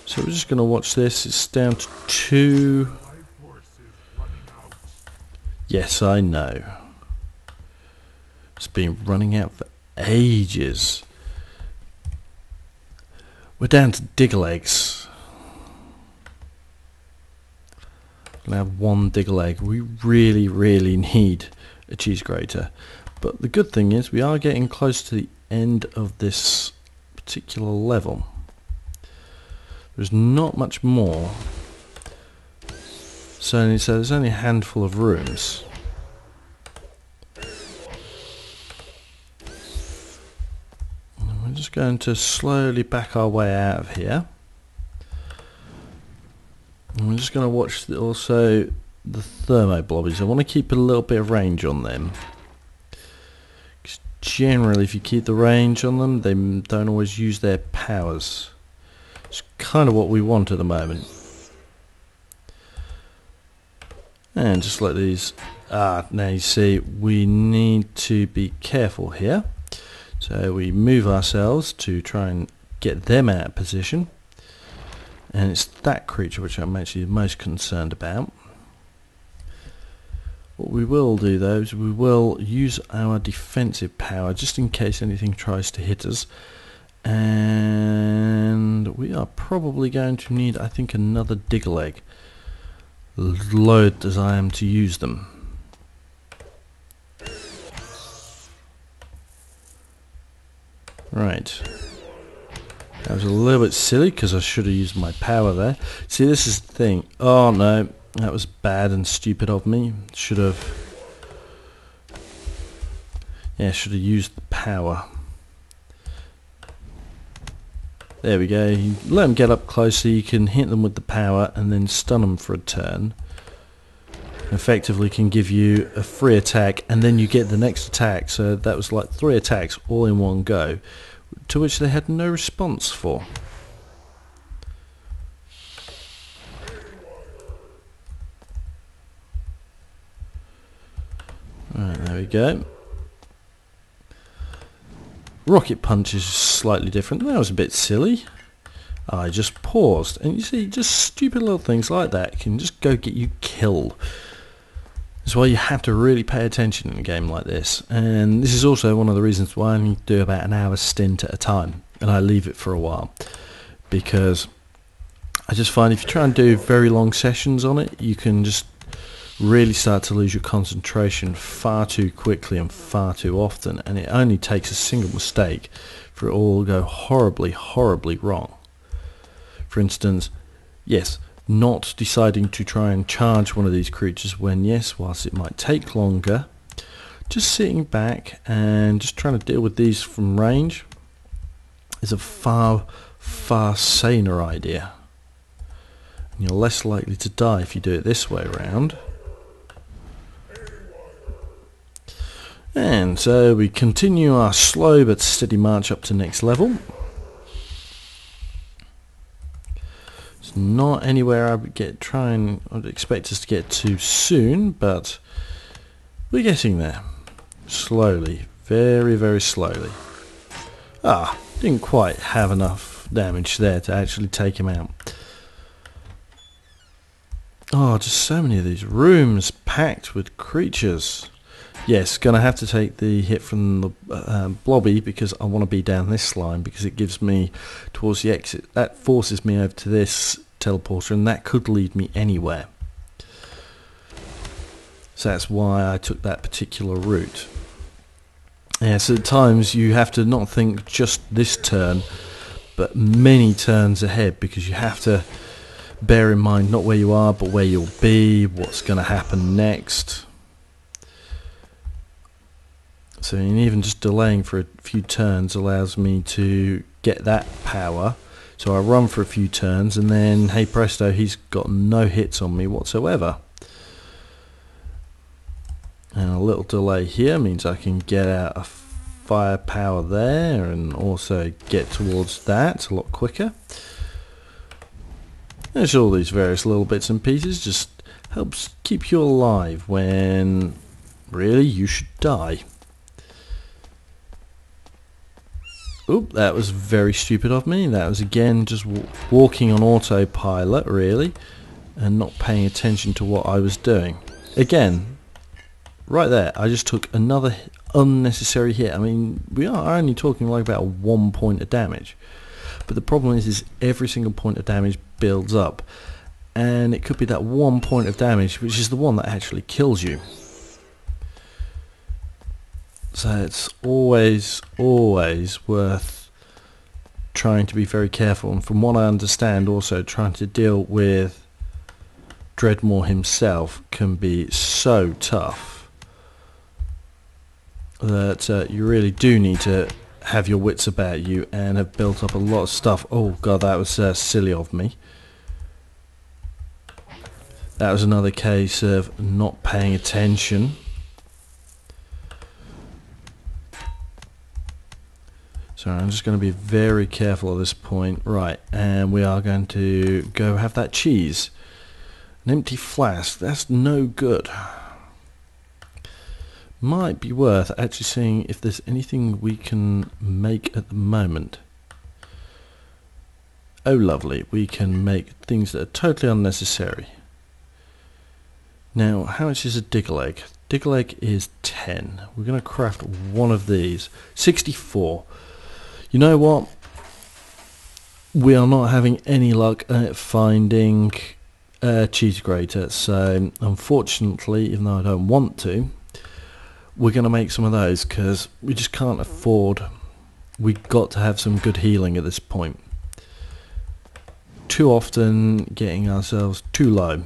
So we're just going to watch this. It's down to 2. Yes, I know. It's been running out for ages. We're down to Diggle eggs. We'll have 1 Diggle egg. We really need a cheese grater. But the good thing is we are getting close to the end of this particular level. There's not much more. So there's only a handful of rooms. And we're just going to slowly back our way out of here. And we're just going to watch also the thermoblobbies. I want to keep a little bit of range on them. Generally, if you keep the range on them, they don't always use their powers. It's kind of what we want at the moment. And just like these. Now you see, we need to be careful here. So we move ourselves to try and get them out of position. And it's that creature which I'm actually the most concerned about. What we will do though is we will use our defensive power just in case anything tries to hit us. And we are probably going to need, I think, another Diggle egg. Loath as I am to use them. Right. That was a little bit silly because I should have used my power there. See, this is the thing. Oh no. That was bad and stupid of me. Should have used the power. There we go. You let them get up close so you can hit them with the power and then stun them for a turn. Effectively can give you a free attack and then you get the next attack. So that was like 3 attacks all in one go, to which they had no response for. Right, there we go. Rocket punch is slightly different. That was a bit silly. I just paused, and you see, just stupid little things like that can just go get you killed. That's why you have to really pay attention in a game like this. And this is also one of the reasons why I only do about an hour stint at a time, and I leave it for a while, because I just find if you try and do very long sessions on it, you can just really start to lose your concentration far too quickly and far too often, and it only takes a single mistake for it all to go horribly wrong. For instance, yes, not deciding to try and charge one of these creatures when, yes, whilst it might take longer, just sitting back and just trying to deal with these from range is a far saner idea. And you're less likely to die if you do it this way around. And so we continue our slow but steady march up to next level. It's not anywhere I'd expect us to get to soon, but we're getting there. Slowly, very slowly. Didn't quite have enough damage there to actually take him out. Oh, just so many of these rooms packed with creatures. Yes, gonna have to take the hit from the blobby because I want to be down this line because it gives me towards the exit. That forces me over to this teleporter, and that could lead me anywhere. So that's why I took that particular route. Yeah, so at times you have to not think just this turn, but many turns ahead, because you have to bear in mind not where you are, but where you'll be, what's going to happen next. So even just delaying for a few turns allows me to get that power. So I run for a few turns and then, hey presto, he's got no hits on me whatsoever. And a little delay here means I can get out a firepower there and also get towards that a lot quicker. There's all these various little bits and pieces, just helps keep you alive when really you should die. Oop, that was very stupid of me. That was again just walking on autopilot, really, and not paying attention to what I was doing. Again, right there, I just took another unnecessary hit. I mean, we are only talking like about 1 point of damage. But the problem is every single point of damage builds up. And it could be that 1 point of damage, which is the one that actually kills you. So it's always worth trying to be very careful. And from what I understand, also trying to deal with Dredmor himself can be so tough that you really do need to have your wits about you and have built up a lot of stuff. Oh god, that was silly of me. That was another case of not paying attention. So I'm just going to be very careful at this point. Right, and we are going to go have that cheese. An empty flask, that's no good. Might be worth actually seeing if there's anything we can make at the moment. Oh lovely, we can make things that are totally unnecessary. Now, how much is a Diggle egg? Diggle egg is 10. We're going to craft one of these. 64. You know what? We are not having any luck at finding a cheese grater, so unfortunately, even though I don't want to, we're going to make some of those because we just can't afford. We've got to have some good healing at this point. Too often getting ourselves too low.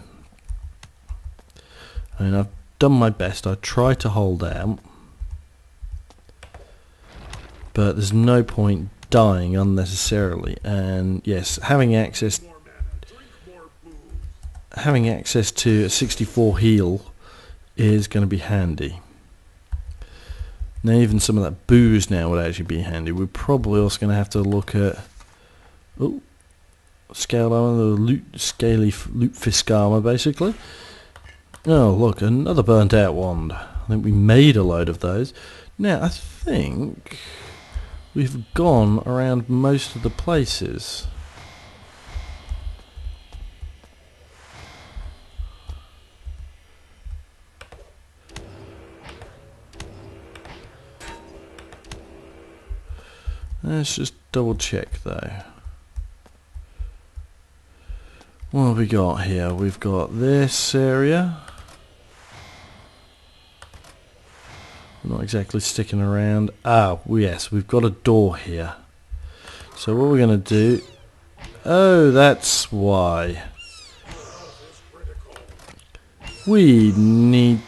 I mean, I've done my best. I try to hold out, but there's no point dying unnecessarily. And yes, having access to a 64 heal is going to be handy. Now even some of that booze now would actually be handy. We're probably also going to have to look at scaled armor, the scaly loot fisk armor basically. Oh look, another burnt out wand. I think we made a load of those. Now I think we've gone around most of the places. Let's just double check though. What have we got here? We've got this area. We're not exactly sticking around. Ah, yes, we've got a door here. So what we're going to do... Oh, that's why. We need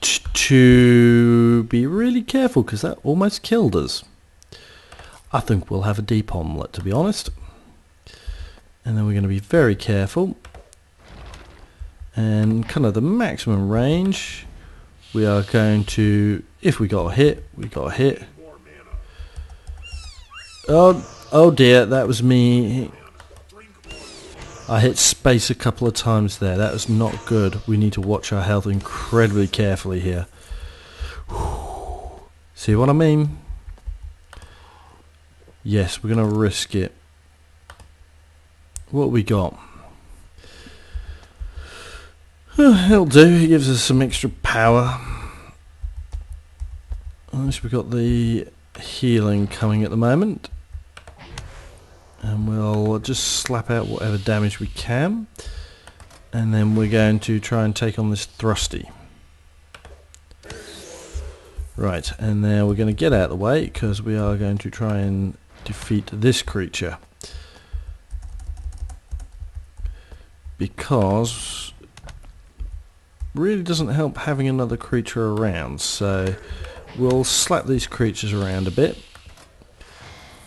to be really careful because that almost killed us. I think we'll have a deep omelette, to be honest. And then we're going to be very careful. And kind of the maximum range, we are going to, if we got a hit, we got a hit. Oh dear, that was me. I hit space a couple of times there. That was not good. We need to watch our health incredibly carefully here. See what I mean? Yes, we're going to risk it. What we got? It'll do. It gives us some extra power. At least we've got the healing coming at the moment. And we'll just slap out whatever damage we can. And then we're going to try and take on this thrusty. Right, and now we're going to get out of the way because we are going to try and defeat this creature. Because really doesn't help having another creature around, so we'll slap these creatures around a bit.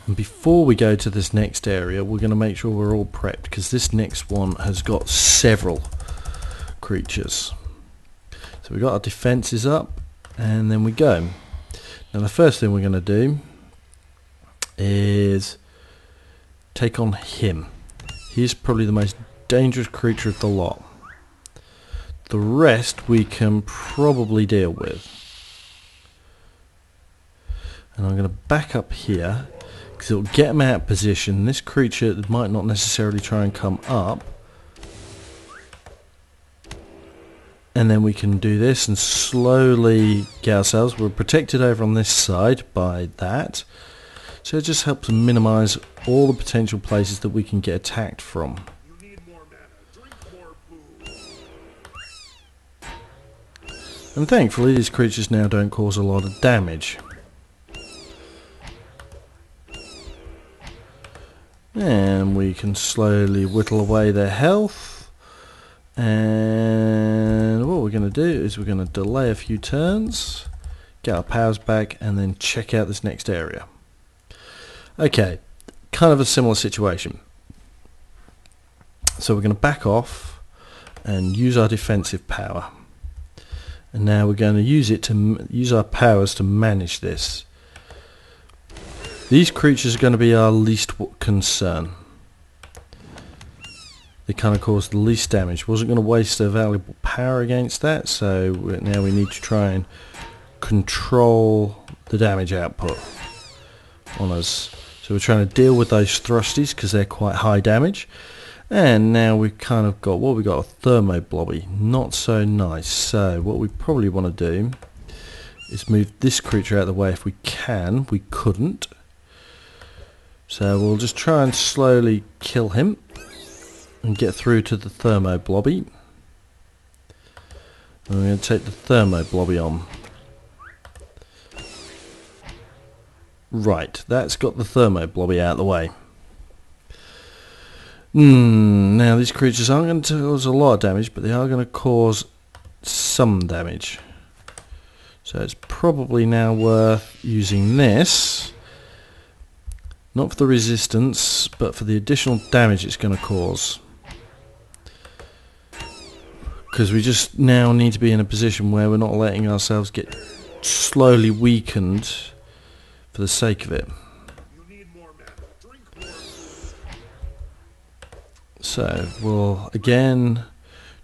And before we go to this next area, we're going to make sure we're all prepped because this next one has got several creatures. So we've got our defences up, and then we go. Now the first thing we're going to do is take on him. He's probably the most dangerous creature of the lot. The rest we can probably deal with. And I'm going to back up here because it'll get them out of position. This creature might not necessarily try and come up. And then we can do this and slowly get ourselves. We're protected over on this side by that. So it just helps minimise all the potential places that we can get attacked from. You need more mana. Drink more food. And thankfully these creatures now don't cause a lot of damage. And we can slowly whittle away their health. And what we're going to do is we're going to delay a few turns, get our powers back, and then check out this next area. Okay, kind of a similar situation. So we're going to back off and use our defensive power. And now we're going to use our powers to manage this. These creatures are going to be our least concern. They kind of cause the least damage. Wasn't going to waste their valuable power against that, so now we need to try and control the damage output on us. So we're trying to deal with those thrusties because they're quite high damage. And now we've kind of got, what we got, a thermo blobby. Not so nice. So what we probably want to do is move this creature out of the way if we can. We couldn't. So we'll just try and slowly kill him and get through to the thermo blobby. And we're going to take the thermo blobby on. Right, that's got the thermo blobby out of the way. Now these creatures aren't going to cause a lot of damage, but they are going to cause some damage. So it's probably now worth using this. Not for the resistance, but for the additional damage it's going to cause. Because we just now need to be in a position where we're not letting ourselves get slowly weakened for the sake of it. You need more mana. Drink more. So we'll again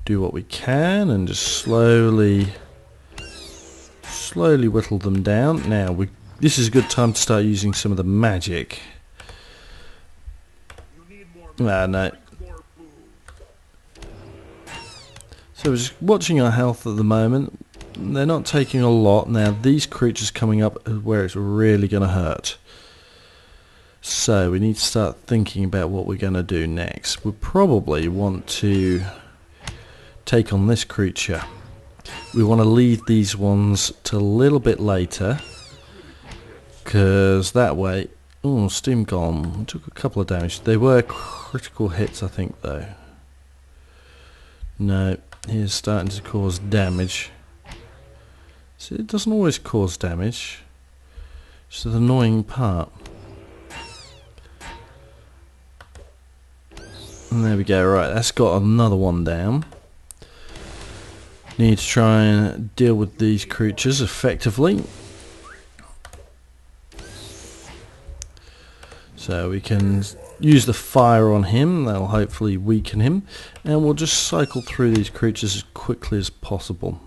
do what we can and just slowly whittle them down. Now this is a good time to start using some of the magic. You need more mana. No. Drink more food. So we're just watching our health at the moment. They're not taking a lot. Now these creatures coming up is where it's really going to hurt. So we need to start thinking about what we're going to do next. We probably want to take on this creature. We want to leave these ones to a little bit later, because that way... Oh, Steam Golem took a couple of damage. They were critical hits, I think, though. No, he's starting to cause damage. See, it doesn't always cause damage. It's the annoying part. And there we go. Right, that's got another one down. Need to try and deal with these creatures effectively. So we can use the fire on him. That'll hopefully weaken him. And we'll just cycle through these creatures as quickly as possible.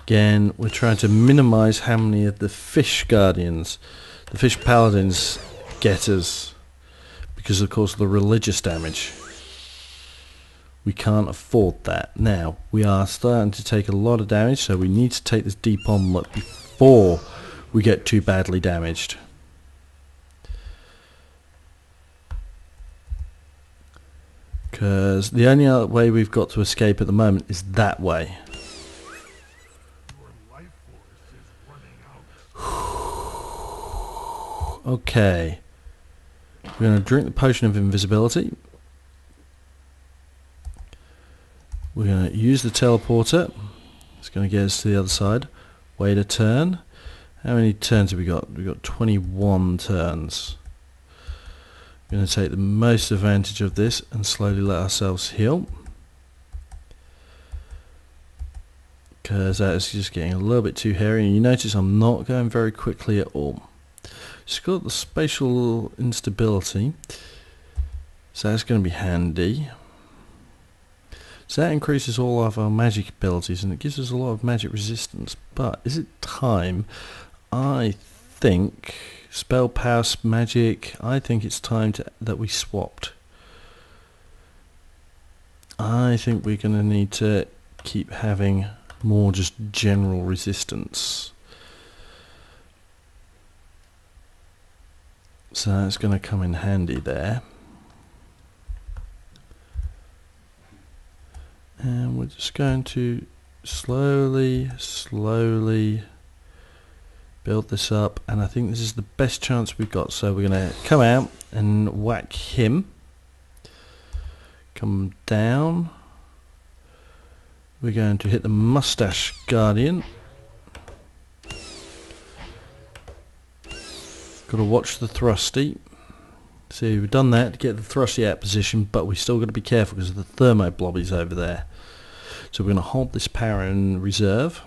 Again, we're trying to minimize how many of the fish guardians, the fish paladins get us, because of course of the religious damage. We can't afford that. Now, we are starting to take a lot of damage, so we need to take this deep omelette before we get too badly damaged. Because the only other way we've got to escape at the moment is that way. Okay, we're going to drink the potion of invisibility. We're going to use the teleporter. It's going to get us to the other side. Wait a turn. How many turns have we got? We've got 21 turns. We're going to take the most advantage of this and slowly let ourselves heal. Because that is just getting a little bit too hairy. And you notice I'm not going very quickly at all. It's got the spatial instability, so that's going to be handy. So that increases all of our magic abilities and it gives us a lot of magic resistance. But is it time? I think spell power, magic, I think it's time that we swapped. I think we're going to need to keep having more just general resistance. So that's going to come in handy there. And we're just going to slowly build this up, and I think this is the best chance we've got. So we're going to come out and whack him. Come down. We're going to hit the Mustache Guardian. Got to watch the thrusty. See, we've done that to get the thrusty out of position, but we still got to be careful because of the thermo blobbies over there. So we're going to hold this power in reserve,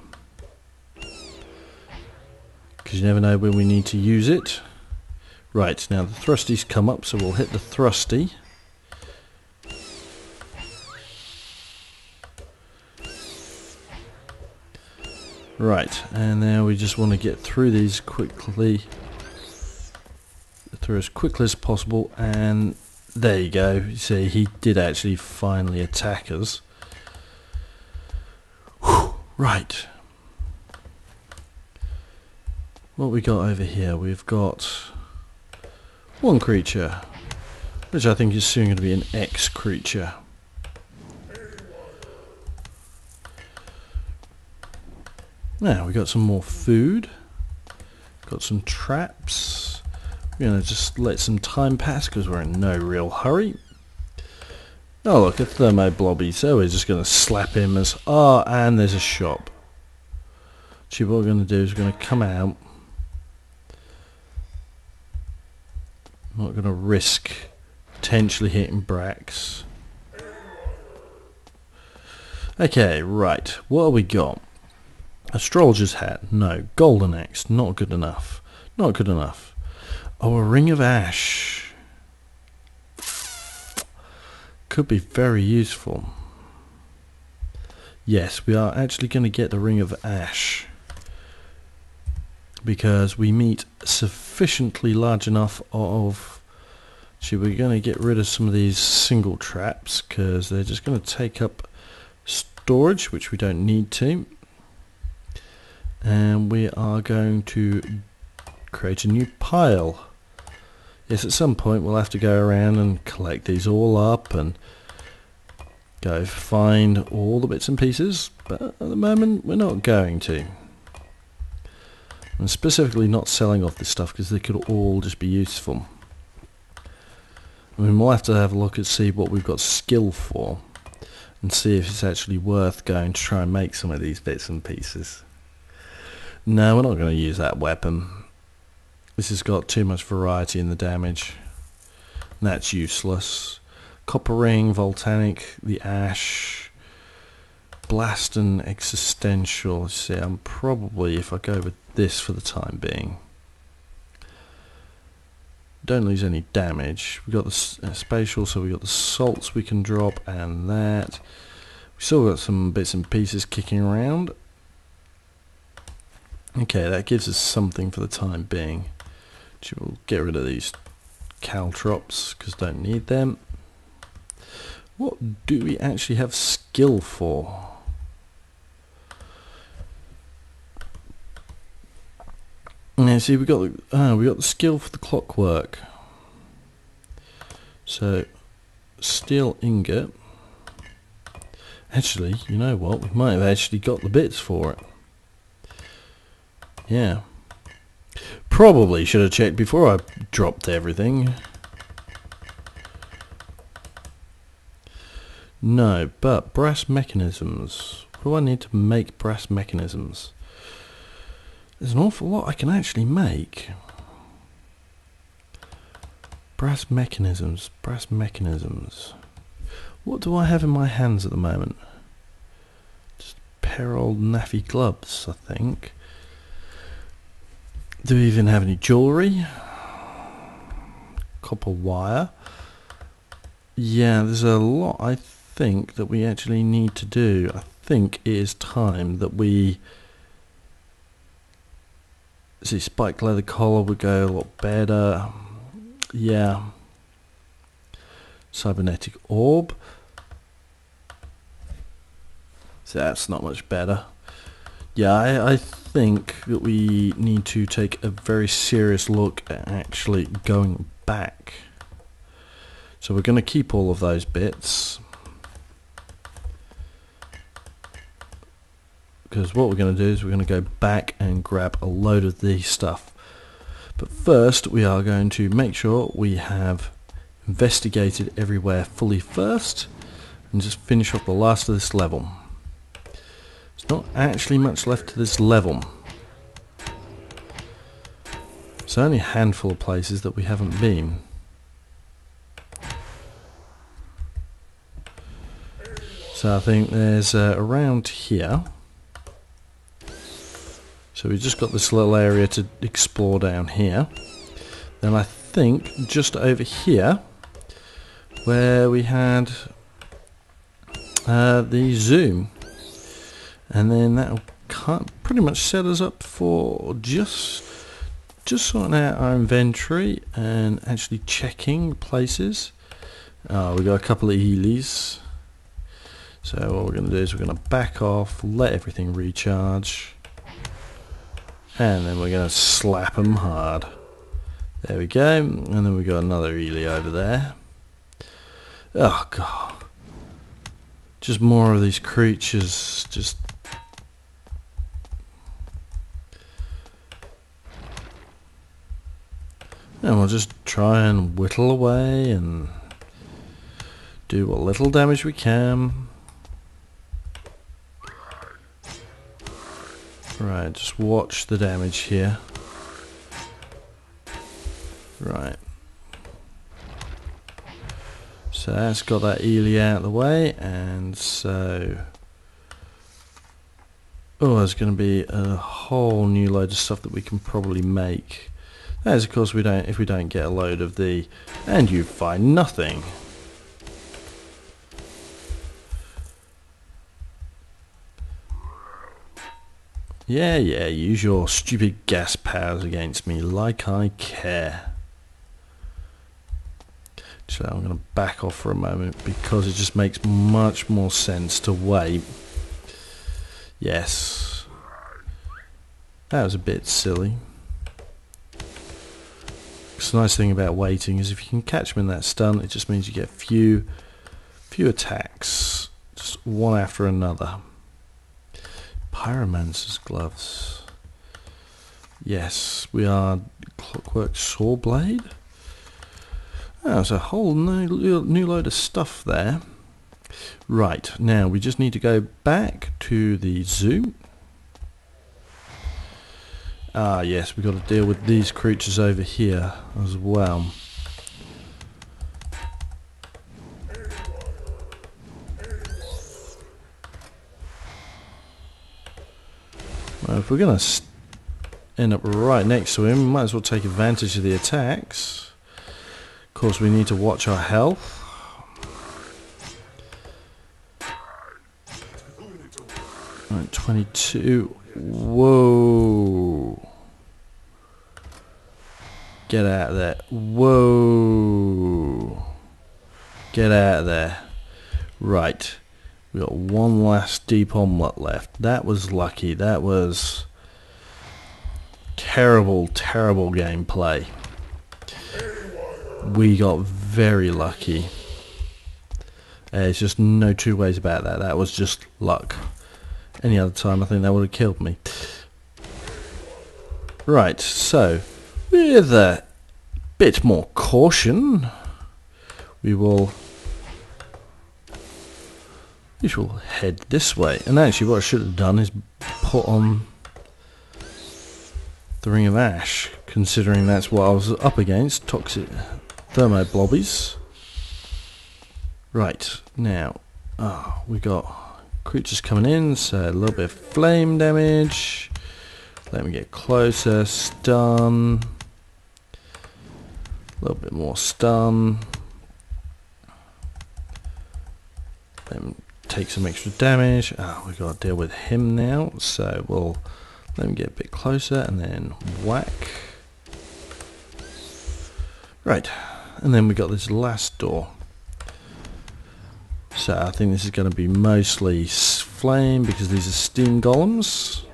because you never know when we need to use it. Right, now the thrusty's come up, so we'll hit the thrusty. Right, and now we just want to get through these quickly, through as quickly as possible, and there you go. You see, he did actually finally attack us. Whew, right. What we got over here? We've got one creature, which I think is soon going to be an X creature. Now we got some more food, got some traps. We're going to just let some time pass because we're in no real hurry. Oh look, a thermo blobby, so we're just going to slap him as... Oh, and there's a shop. See, what we're going to do is we're going to come out. I'm not going to risk potentially hitting Brax. Okay, right, what have we got? Astrologer's hat, no. Golden axe, not good enough. Not good enough. Oh, a ring of ash. Could be very useful. Yes, we are actually going to get the ring of ash, because we meet sufficiently large enough of... See, we're going to get rid of some of these single traps, because they're just going to take up storage, which we don't need to. And we are going to create a new pile. Yes, at some point we'll have to go around and collect these all up and go find all the bits and pieces, but at the moment we're not going to. And specifically not selling off this stuff because they could all just be useful. I mean, we'll have to have a look and see what we've got skill for and see if it's actually worth going to try and make some of these bits and pieces. No, we're not going to use that weapon. This has got too much variety in the damage. And that's useless. Copper ring, volcanic, the ash, blast and existential. See, I'm probably, if I go with this for the time being, don't lose any damage. We've got the spatial, so we've got the salts we can drop, and that. We've still got some bits and pieces kicking around. Okay, that gives us something for the time being. We'll get rid of these caltrops because don't need them. What do we actually have skill for? Yeah, see, we got the skill for the clockwork. So, steel ingot. Actually, you know what? We might have actually got the bits for it. Yeah. Probably should have checked before I dropped everything. No, but brass mechanisms. What do I need to make brass mechanisms? There's an awful lot I can actually make. Brass mechanisms, brass mechanisms. What do I have in my hands at the moment? Just a pair of old naffy gloves, I think. Do we even have any jewellery? Copper wire. Yeah, there's a lot I think that we actually need to do. I think it is time that we See, spiked leather collar would go a lot better. Yeah. Cybernetic orb. So that's not much better. Yeah, I think that we need to take a very serious look at actually going back. So we're going to keep all of those bits. Because what we're going to do is we're going to go back and grab a load of the stuff. But first we are going to make sure we have investigated everywhere fully first. And just finish off the last of this level. There's not actually much left to this level. There's only a handful of places that we haven't been. So I think there's around here. So we've just got this little area to explore down here. Then I think just over here, where we had the zoom. And then that'll pretty much set us up for just sorting out our inventory and actually checking places. We've got a couple of Ely's. So what we're going to do is we're going to back off, let everything recharge. And then we're going to slap them hard. There we go. And then we've got another Ely over there. Oh god. Just more of these creatures. Just... And we'll just try and whittle away and do what little damage we can. Right, just watch the damage here. Right. So that's got that Ely out of the way, and so... Oh, there's going to be a whole new load of stuff that we can probably make. That is, of course, if we don't get a load of the... And you find nothing. Yeah, use your stupid gas powers against me like I care. So I'm going to back off for a moment because it just makes much more sense to wait. Yes. That was a bit silly. The nice thing about waiting is if you can catch them in that stun, it just means you get few attacks. Just one after another. Pyromancer's gloves. Yes, we are Clockwork Sawblade. Oh, there's a whole new load of stuff there. Right, now we just need to go back to the zoo. Ah yes, we've got to deal with these creatures over here as well. Well, if we're going to end up right next to him, we might as well take advantage of the attacks. Of course, we need to watch our health. Right, 22. Whoa. Get out of there. Whoa. Get out of there. Right. We got one last deep omelette left. That was lucky. That was terrible, terrible gameplay. We got very lucky. There's just no two ways about that. That was just luck. Any other time I think that would have killed me. Right, so with a bit more caution we shall head this way. And actually what I should have done is put on the Ring of Ash, considering that's what I was up against, toxic thermo blobbies. Right, now we got creatures coming in, so a little bit of flame damage. Let me get closer, stun. A little bit more stun. Then take some extra damage. We've got to deal with him now, so we'll Let me get a bit closer and then whack. Right, and then we got this last door. So I think this is going to be mostly flame because these are steam golems.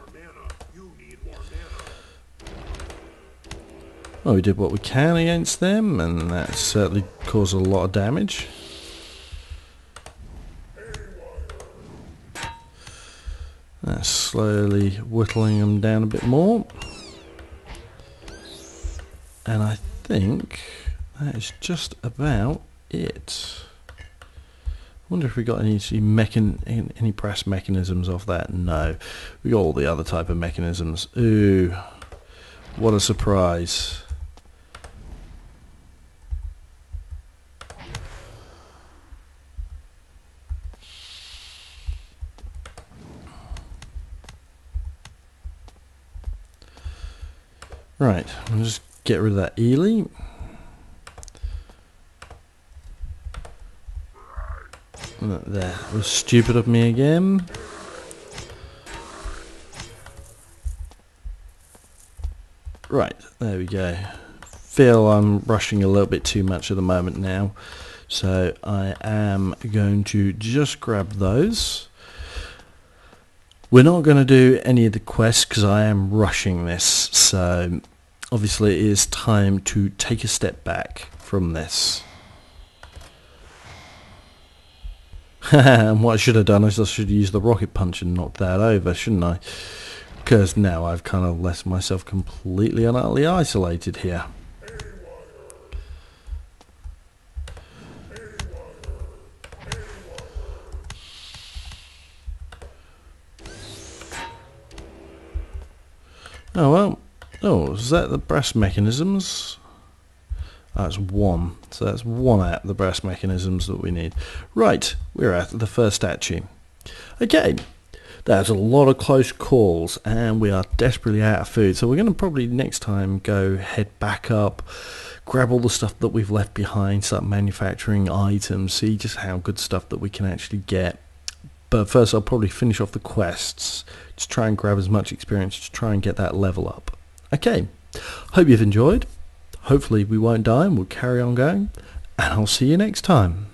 Well, we did what we can against them, and that certainly caused a lot of damage. That's slowly whittling them down a bit more. And I think that is just about it. I wonder if we got any brass mechanisms off that. No. We got all the other type of mechanisms. Ooh. What a surprise. Right, I'll just get rid of that Ely. There, it was stupid of me again. Right, there we go. Feel I'm rushing a little bit too much at the moment now, so I am going to just grab those. We're not going to do any of the quests because I am rushing this, so obviously it is time to take a step back from this. And what I should have done is I should use the rocket punch and knock that over, shouldn't I? Because now I've kind of left myself completely and utterly isolated here. Oh well. Oh, is that the brass mechanisms? That's one. So that's one out of the brass mechanisms that we need. Right, we're at the first statue. Okay, that's a lot of close calls and we are desperately out of food. So we're going to probably next time go head back up, grab all the stuff that we've left behind, start manufacturing items, see just how good stuff that we can actually get. But first I'll probably finish off the quests, just try and grab as much experience to try and get that level up. Okay, hope you've enjoyed. Hopefully we won't die and we'll carry on going. And I'll see you next time.